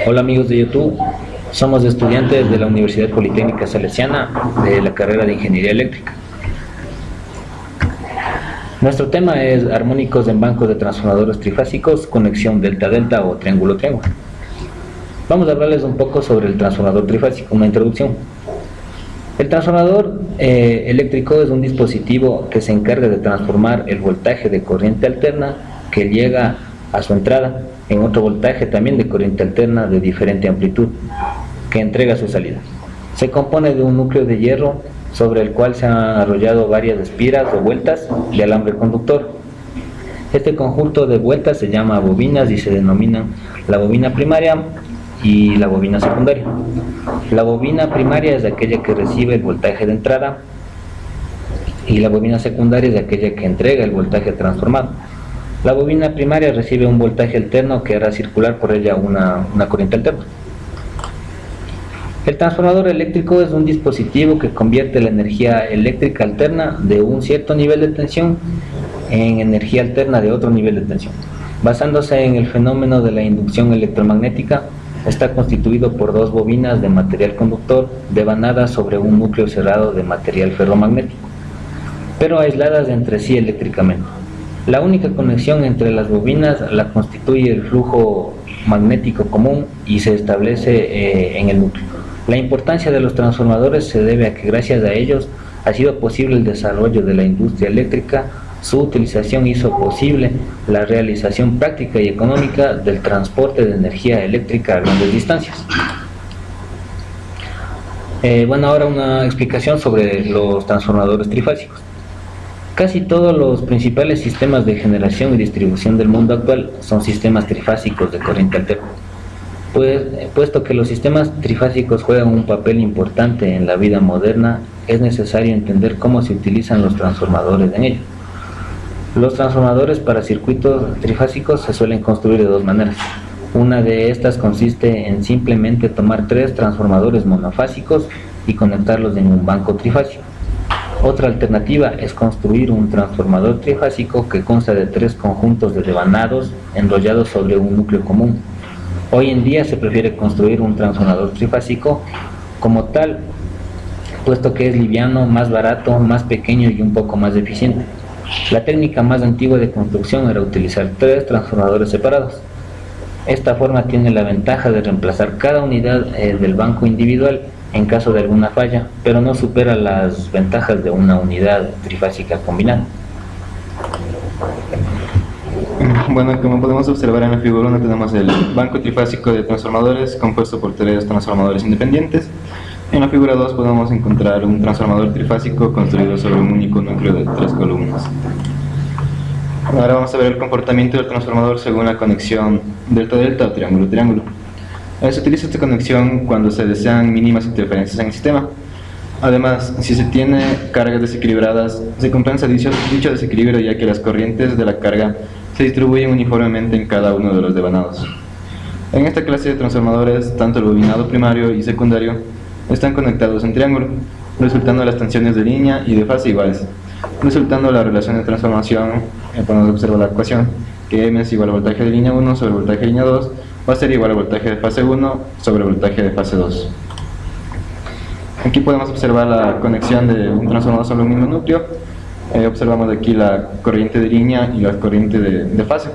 Hola amigos de YouTube, somos estudiantes de la Universidad Politécnica Salesiana de la carrera de Ingeniería Eléctrica. Nuestro tema es armónicos en bancos de transformadores trifásicos, conexión delta-delta o triángulo-triángulo. Vamos a hablarles un poco sobre el transformador trifásico, una introducción. El transformador eléctrico es un dispositivo que se encarga de transformar el voltaje de corriente alterna que llega a su entrada en otro voltaje también de corriente alterna de diferente amplitud que entrega a su salida. Se compone de un núcleo de hierro sobre el cual se han arrollado varias espiras o vueltas de alambre conductor. Este conjunto de vueltas se llama bobinas y se denominan la bobina primaria y la bobina secundaria. La bobina primaria es aquella que recibe el voltaje de entrada y la bobina secundaria es aquella que entrega el voltaje transformado. La bobina primaria recibe un voltaje alterno que hará circular por ella una corriente alterna. El transformador eléctrico es un dispositivo que convierte la energía eléctrica alterna de un cierto nivel de tensión en energía alterna de otro nivel de tensión. Basándose en el fenómeno de la inducción electromagnética, está constituido por dos bobinas de material conductor devanadas sobre un núcleo cerrado de material ferromagnético, pero aisladas entre sí eléctricamente. La única conexión entre las bobinas la constituye el flujo magnético común y se establece en el núcleo. La importancia de los transformadores se debe a que gracias a ellos ha sido posible el desarrollo de la industria eléctrica. Su utilización hizo posible la realización práctica y económica del transporte de energía eléctrica a grandes distancias. Ahora una explicación sobre los transformadores trifásicos. Casi todos los principales sistemas de generación y distribución del mundo actual son sistemas trifásicos de corriente alterna. Puesto que los sistemas trifásicos juegan un papel importante en la vida moderna, es necesario entender cómo se utilizan los transformadores en ello. Los transformadores para circuitos trifásicos se suelen construir de dos maneras. Una de estas consiste en simplemente tomar tres transformadores monofásicos y conectarlos en un banco trifásico. Otra alternativa es construir un transformador trifásico que consta de tres conjuntos de devanados enrollados sobre un núcleo común. Hoy en día se prefiere construir un transformador trifásico como tal, puesto que es liviano, más barato, más pequeño y un poco más eficiente. La técnica más antigua de construcción era utilizar tres transformadores separados. Esta forma tiene la ventaja de reemplazar cada unidad del banco individual en caso de alguna falla, pero no supera las ventajas de una unidad trifásica combinada. Bueno, como podemos observar en la figura 1 tenemos el banco trifásico de transformadores compuesto por tres transformadores independientes. En la figura 2 podemos encontrar un transformador trifásico construido sobre un único núcleo de tres columnas. Ahora vamos a ver el comportamiento del transformador según la conexión delta-delta o triángulo-triángulo. Se utiliza esta conexión cuando se desean mínimas interferencias en el sistema. Además, si se tiene cargas desequilibradas, se compensa dicho desequilibrio, ya que las corrientes de la carga se distribuyen uniformemente en cada uno de los devanados. En esta clase de transformadores, tanto el bobinado primario y secundario están conectados en triángulo, resultando las tensiones de línea y de fase iguales, resultando la relación de transformación. Podemos observar la ecuación, que M es igual al voltaje de línea 1 sobre voltaje de línea 2, va a ser igual al voltaje de fase 1 sobre voltaje de fase 2. Aquí podemos observar la conexión de un transformador sobre un mismo núcleo. Observamos aquí la corriente de línea y la corriente de fase.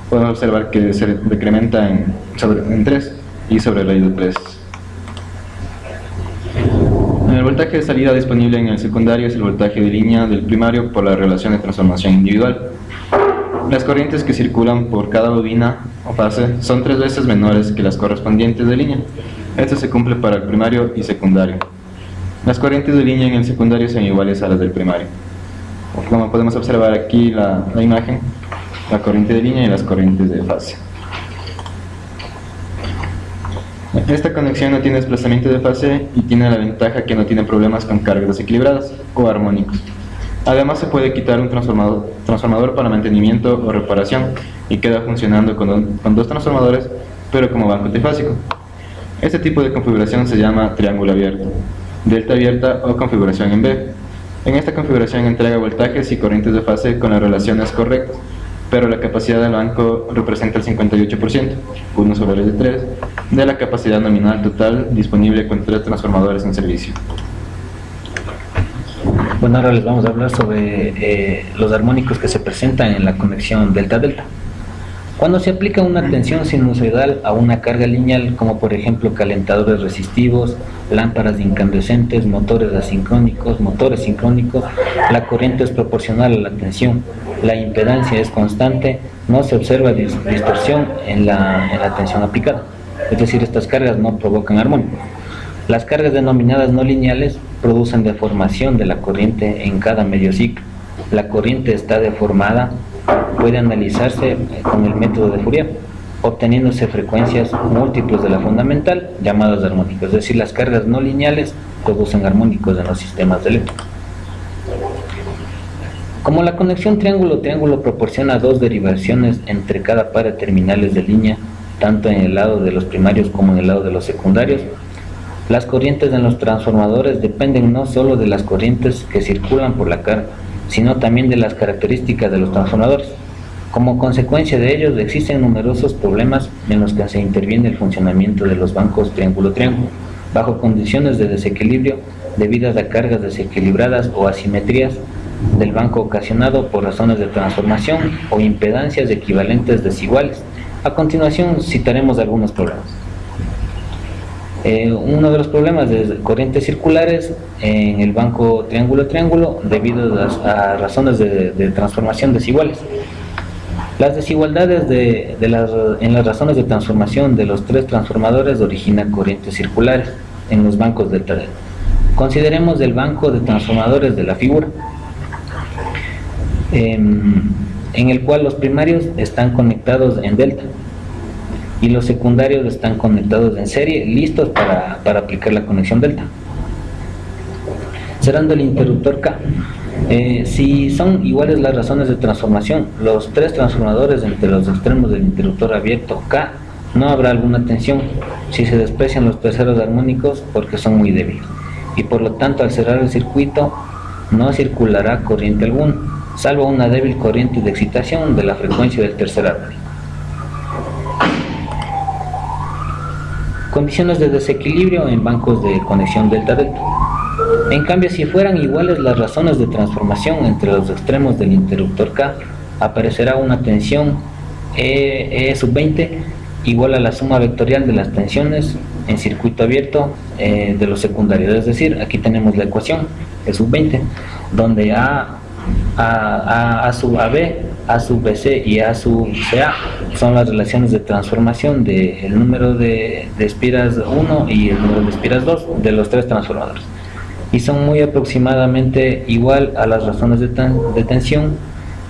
Podemos observar que se decrementa en 3 y sobre la raíz de 3. El voltaje de salida disponible en el secundario es el voltaje de línea del primario por la relación de transformación individual. Las corrientes que circulan por cada bobina o fase son 3 veces menores que las correspondientes de línea. Esto se cumple para el primario y secundario. Las corrientes de línea en el secundario son iguales a las del primario. Como podemos observar aquí la imagen, la corriente de línea y las corrientes de fase. Esta conexión no tiene desplazamiento de fase y tiene la ventaja que no tiene problemas con cargas desequilibradas o armónicos. Además, se puede quitar un transformador para mantenimiento o reparación y queda funcionando con dos transformadores, pero como banco trifásico. Este tipo de configuración se llama triángulo abierto, delta abierta o configuración en B. En esta configuración entrega voltajes y corrientes de fase con las relaciones correctas, pero la capacidad del banco representa el 58%, 1 sobre de 3, de la capacidad nominal total disponible con 3 transformadores en servicio. Bueno, ahora les vamos a hablar sobre los armónicos que se presentan en la conexión delta-delta. Cuando se aplica una tensión sinusoidal a una carga lineal, como por ejemplo calentadores resistivos, lámparas incandescentes, motores asincrónicos, motores sincrónicos, la corriente es proporcional a la tensión, la impedancia es constante, no se observa distorsión en la tensión aplicada. Es decir, estas cargas no provocan armónicos. Las cargas denominadas no lineales producen deformación de la corriente en cada medio ciclo. La corriente está deformada, puede analizarse con el método de Fourier, obteniéndose frecuencias múltiples de la fundamental llamadas armónicos. Es decir, las cargas no lineales producen armónicos en los sistemas eléctricos. Como la conexión triángulo-triángulo proporciona dos derivaciones entre cada par de terminales de línea, tanto en el lado de los primarios como en el lado de los secundarios, las corrientes en los transformadores dependen no solo de las corrientes que circulan por la carga, sino también de las características de los transformadores. Como consecuencia de ellos, existen numerosos problemas en los que se interviene el funcionamiento de los bancos triángulo-triángulo, bajo condiciones de desequilibrio debidas a cargas desequilibradas o asimetrías del banco ocasionado por razones de transformación o impedancias equivalentes desiguales. A continuación citaremos algunos problemas. Uno de los problemas de corrientes circulares en el banco triángulo-triángulo debido a razones de transformación desiguales. Las desigualdades en las razones de transformación de los tres transformadores originan corrientes circulares en los bancos delta-delta. Consideremos el banco de transformadores de la figura, en el cual los primarios están conectados en delta y los secundarios están conectados en serie, listos para aplicar la conexión delta. Cerrando el interruptor K, si son iguales las razones de transformación, los tres transformadores entre los extremos del interruptor abierto K, no habrá alguna tensión si se desprecian los terceros armónicos porque son muy débiles, y por lo tanto al cerrar el circuito no circulará corriente alguna, salvo una débil corriente de excitación de la frecuencia del tercer armónico. Condiciones de desequilibrio en bancos de conexión delta-delta. En cambio, si fueran iguales las razones de transformación entre los extremos del interruptor K, aparecerá una tensión E sub 20 igual a la suma vectorial de las tensiones en circuito abierto de los secundarios. Es decir, aquí tenemos la ecuación E sub 20, donde A sub AB, A sub BC y A sub CA son las relaciones de transformación del número de espiras 1 y el número de espiras 2 de los tres transformadores, y son muy aproximadamente igual a las razones de tensión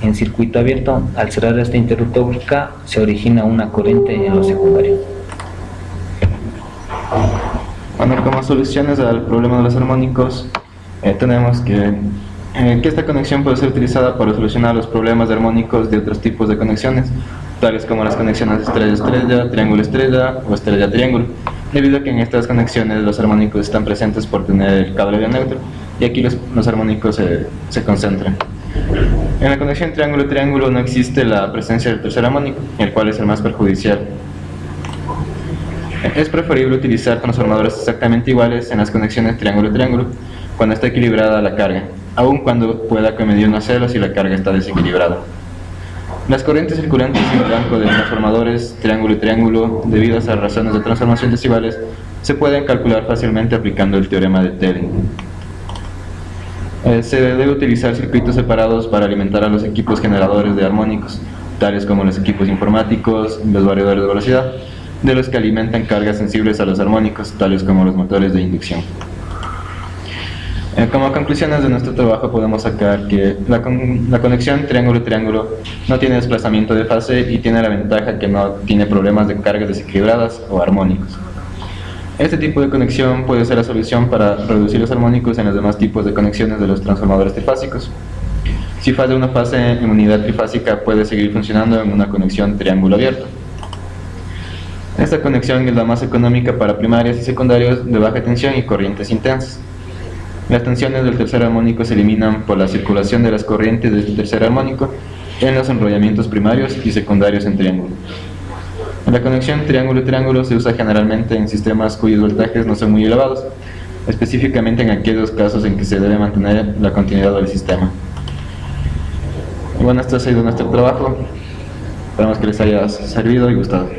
en circuito abierto. Al cerrar este interruptor K se origina una corriente en los secundarios. Bueno, como soluciones al problema de los armónicos, tenemos que esta conexión puede ser utilizada para solucionar los problemas de armónicos de otros tipos de conexiones, tales como las conexiones estrella-estrella, triángulo-estrella o estrella-triángulo, debido a que en estas conexiones los armónicos están presentes por tener el cable neutro, y aquí los armónicos se concentran. En la conexión triángulo-triángulo no existe la presencia del tercer armónico, el cual es el más perjudicial. Es preferible utilizar transformadores exactamente iguales en las conexiones triángulo-triángulo cuando está equilibrada la carga, aun cuando pueda medir unos celos si la carga está desequilibrada. Las corrientes circulantes en el banco de transformadores triángulo-triángulo, debido a esas razones de transformación desiguales, se pueden calcular fácilmente aplicando el teorema de Thelen. Se debe utilizar circuitos separados para alimentar a los equipos generadores de armónicos, tales como los equipos informáticos, los variadores de velocidad, de los que alimentan cargas sensibles a los armónicos, tales como los motores de inducción. Como conclusiones de nuestro trabajo podemos sacar que la conexión triángulo-triángulo no tiene desplazamiento de fase y tiene la ventaja que no tiene problemas de cargas desequilibradas o armónicos. Este tipo de conexión puede ser la solución para reducir los armónicos en los demás tipos de conexiones de los transformadores trifásicos. Si falla una fase en unidad trifásica, puede seguir funcionando en una conexión triángulo abierto. Esta conexión es la más económica para primarios y secundarios de baja tensión y corrientes intensas. Las tensiones del tercer armónico se eliminan por la circulación de las corrientes de este tercer armónico, en los enrollamientos primarios y secundarios en triángulo. La conexión triángulo-triángulo se usa generalmente en sistemas cuyos voltajes no son muy elevados, específicamente en aquellos casos en que se debe mantener la continuidad del sistema. Y bueno, esto ha sido nuestro trabajo. Esperamos que les haya servido y gustado.